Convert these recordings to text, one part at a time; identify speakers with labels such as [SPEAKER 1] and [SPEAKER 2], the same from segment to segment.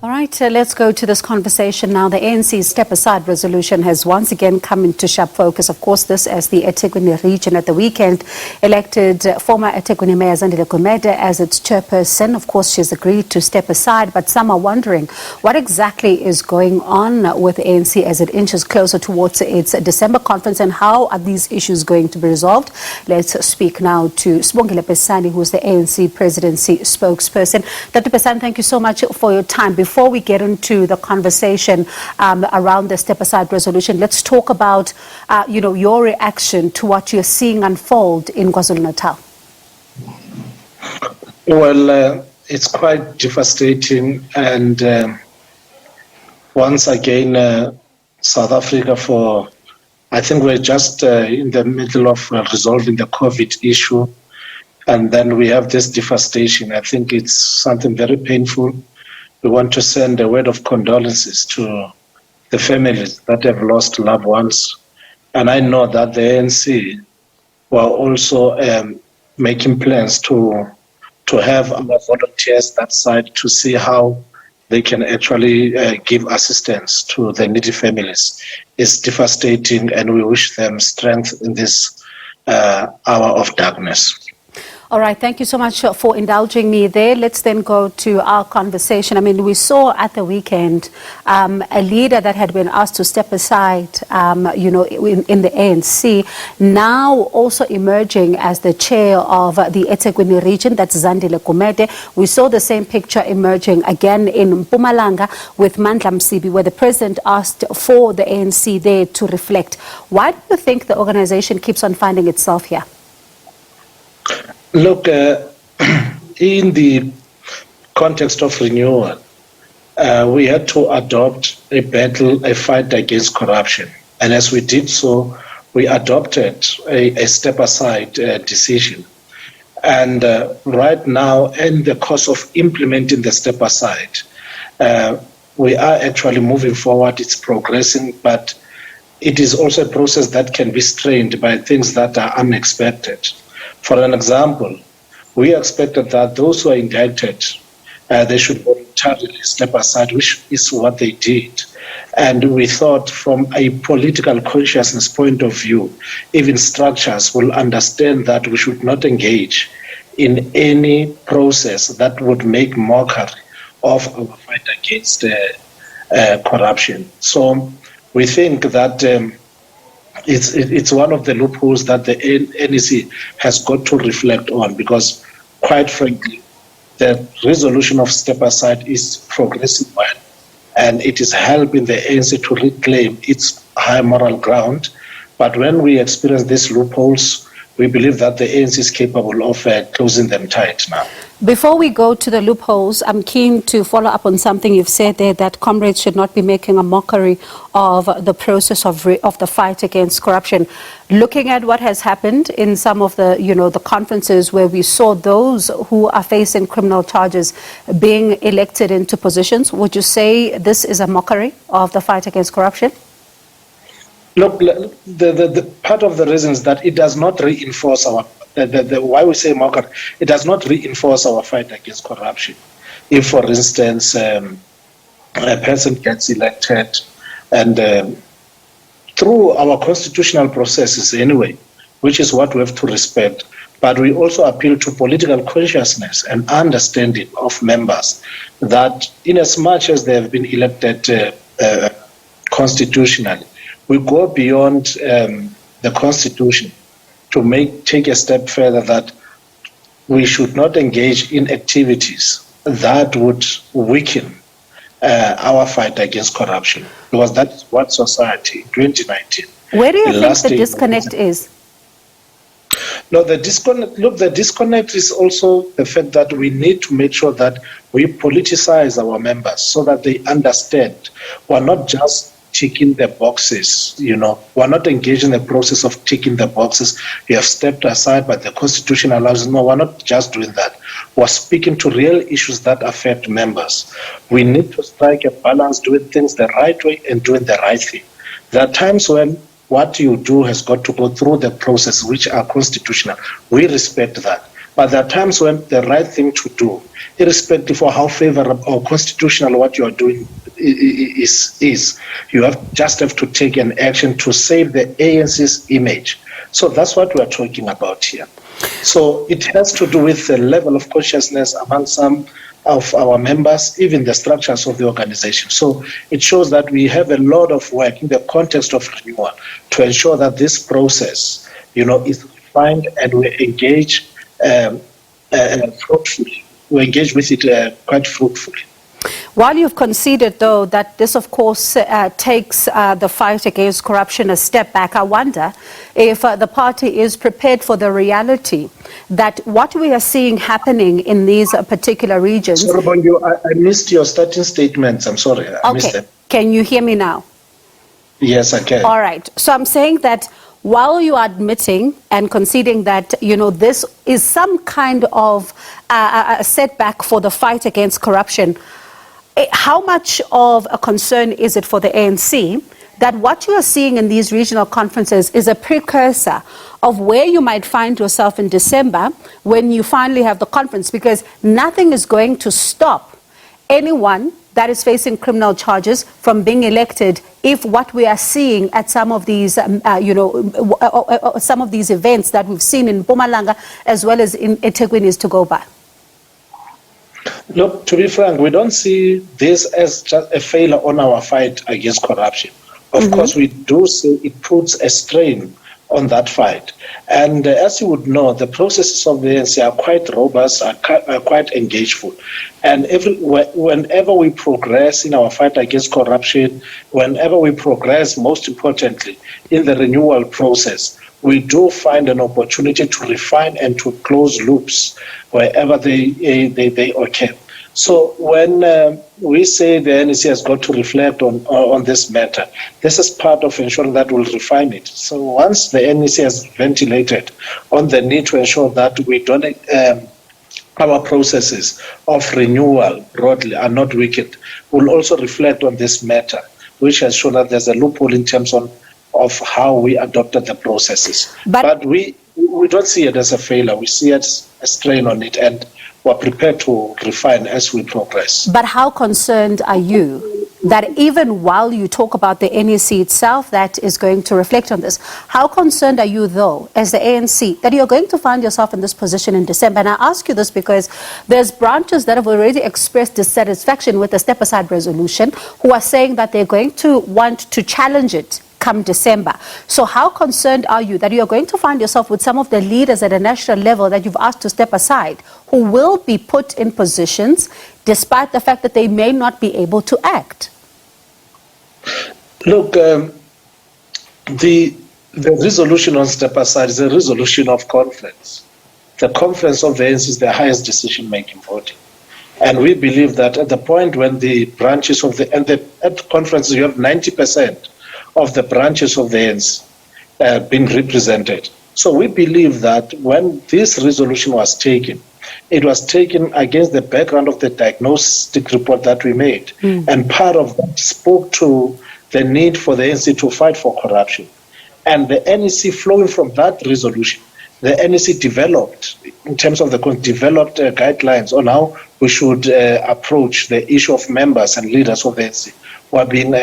[SPEAKER 1] All right, let's go to this conversation now. The ANC's step-aside resolution has once again come into sharp focus. Of course, this as the Ethekwini Region at the weekend elected former Ethekwini Mayor Zandile Gumede as its chairperson. Of course, she's agreed to step aside, but some are wondering what exactly is going on with the ANC as it inches closer towards its December conference, and how are these issues going to be resolved? Let's speak now to Sibongile Besani, who is the ANC Presidency spokesperson. Dr. Besani, thank you so much for your time. Before we get into the conversation around the step-aside resolution, let's talk about, your reaction to what you're seeing unfold in KwaZulu-Natal.
[SPEAKER 2] Well, it's quite devastating, and once again, South Africa I think we're just in the middle of resolving the COVID issue, and then we have this devastation. I think it's something very painful. We want to send a word of condolences to the families that have lost loved ones. And I know that the ANC were also making plans to have our volunteers that side to see how they can actually give assistance to the needy families. It's devastating, and we wish them strength in this hour of darkness.
[SPEAKER 1] All right, thank you so much for indulging me there. Let's then go to our conversation. I mean, we saw at the weekend a leader that had been asked to step aside, in the ANC, now also emerging as the chair of the Ethekwini Region, that's Zandile Gumede. We saw the same picture emerging again in Mpumalanga with Mandla Msibi, where the president asked for the ANC there to reflect. Why do you think the organization keeps on finding itself here?
[SPEAKER 2] Look, in the context of renewal, we had to adopt a fight against corruption. And as we did so, we adopted a step-aside decision. And right now, in the course of implementing the step-aside, we are actually moving forward. It's progressing, but it is also a process that can be strained by things that are unexpected. For an example, we expected that those who are indicted, they should voluntarily step aside, which is what they did. And we thought from a political consciousness point of view, even structures will understand that we should not engage in any process that would make mockery of our fight against corruption. So we think that it's one of the loopholes that the NEC has got to reflect on, because quite frankly, the resolution of step aside is progressing well, and it is helping the ANC to reclaim its high moral ground. But when we experience these loopholes, we believe that the ANC is capable of closing them tight now.
[SPEAKER 1] Before we go to the loopholes, I'm keen to follow up on something you've said there, that comrades should not be making a mockery of the process of the fight against corruption. Looking at what has happened in some of the, the conferences where we saw those who are facing criminal charges being elected into positions, would you say this is a mockery of the fight against corruption?
[SPEAKER 2] Look, the part of the reason is that it does not reinforce why we say mockery, it does not reinforce our fight against corruption. If, for instance, a person gets elected, and through our constitutional processes anyway, which is what we have to respect, but we also appeal to political consciousness and understanding of members that in as much as they have been elected constitutionally, we go beyond the Constitution to take a step further, that we should not engage in activities that would weaken our fight against corruption, because that's what society in 2019.
[SPEAKER 1] Where do you think the disconnect is?
[SPEAKER 2] No, the disconnect is also the fact that we need to make sure that we politicize our members so that they understand we're not just ticking the boxes, We're not engaged in the process of ticking the boxes. We have stepped aside, but the Constitution allows us. No, we're not just doing that. We're speaking to real issues that affect members. We need to strike a balance, doing things the right way and doing the right thing. There are times when what you do has got to go through the process which are constitutional. We respect that. But there are times when the right thing to do, irrespective of how favorable or constitutional what you are doing is, you just have to take an action to save the ANC's image. So that's what we are talking about here. So it has to do with the level of consciousness among some of our members, even the structures of the organization. So it shows that we have a lot of work in the context of renewal to ensure that this process, is refined and we engage fruitfully. We engage with it quite fruitfully.
[SPEAKER 1] While you've conceded, though, that this, of course, takes the fight against corruption a step back, I wonder if the party is prepared for the reality that what we are seeing happening in these particular regions...
[SPEAKER 2] Sorry, Bongo, I missed your starting statements. I'm sorry. I missed them.
[SPEAKER 1] Can you hear me now?
[SPEAKER 2] Yes, I can.
[SPEAKER 1] All right. So I'm saying that while you are admitting and conceding that, this is some kind of a setback for the fight against corruption, how much of a concern is it for the ANC that what you are seeing in these regional conferences is a precursor of where you might find yourself in December when you finally have the conference? Because nothing is going to stop anyone that is facing criminal charges from being elected if what we are seeing at some of these, some of these events that we've seen in Mpumalanga as well as in Ethekwini is to go by.
[SPEAKER 2] Look, to be frank, we don't see this as just a failure on our fight against corruption. Of course, we do see it puts a strain on that fight. And as you would know, the processes of the ANC are quite robust, are quite engageful. And whenever we progress in our fight against corruption, whenever we progress, most importantly, in the renewal process, we do find an opportunity to refine and to close loops wherever they occur. So when we say the NEC has got to reflect on this matter, this is part of ensuring that we'll refine it. So once the NEC has ventilated on the need to ensure that we don't, our processes of renewal broadly are not weakened, we'll also reflect on this matter, which has shown that there's a loophole in terms of how we adopted the processes. But we don't see it as a failure. We see it as a strain on it, and we're prepared to refine as we progress.
[SPEAKER 1] But how concerned are you that even while you talk about the NEC itself that is going to reflect on this, how concerned are you, though, as the ANC, that you're going to find yourself in this position in December? And I ask you this because there's branches that have already expressed dissatisfaction with the step-aside resolution who are saying that they're going to want to challenge it come December. So how concerned are you that you're going to find yourself with some of the leaders at a national level that you've asked to step aside, who will be put in positions despite the fact that they may not be able to act?
[SPEAKER 2] Look, the resolution on step aside is a resolution of conference. The conference of the ANC is the highest decision-making body. And we believe that at the point when the branches of at conferences you have 90% of the branches of the ANC being represented. So we believe that when this resolution was taken, it was taken against the background of the diagnostic report that we made. And part of that spoke to the need for the ANC to fight for corruption. And the NEC, flowing from that resolution, the NEC developed, in terms of the developed guidelines on how we should approach the issue of members and leaders of the ANC who are being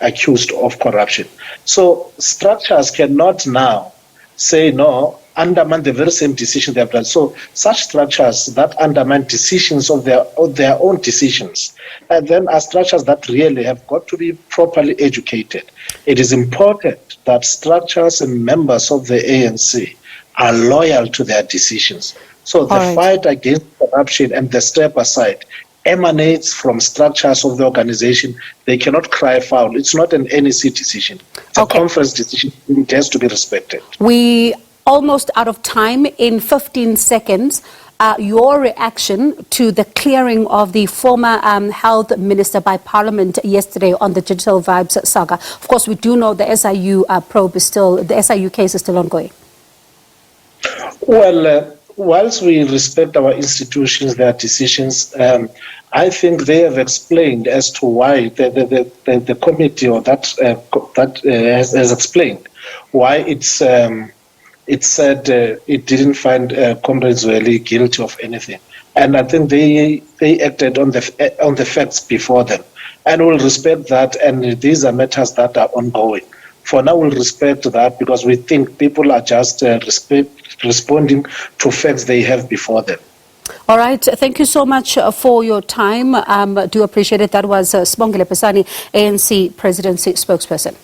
[SPEAKER 2] accused of corruption. So structures cannot now say no, undermine the very same decision they have done. So such structures that undermine decisions of their own decisions, and then are structures that really have got to be properly educated. It is important that structures and members of the ANC are loyal to their decisions. So the fight against corruption and the step aside emanates from structures of the organization. They cannot cry foul. It's not an NEC decision. It's a conference decision. It has to be respected.
[SPEAKER 1] We almost out of time. In 15 seconds, your reaction to the clearing of the former health minister by Parliament yesterday on the Digital Vibes saga. Of course, we do know the SIU probe is still, the SIU case is still ongoing.
[SPEAKER 2] Well, whilst we respect our institutions, their decisions, I think they have explained as to why the committee or that has explained why it's it said it didn't find Comrade Zweli guilty of anything. And I think they acted on the facts before them. And we'll respect that, and these are matters that are ongoing. For now, we'll respect that because we think people are just responding to facts they have before them.
[SPEAKER 1] All right. Thank you so much for your time. Do appreciate it. That was Sibongile Besani, ANC Presidency spokesperson.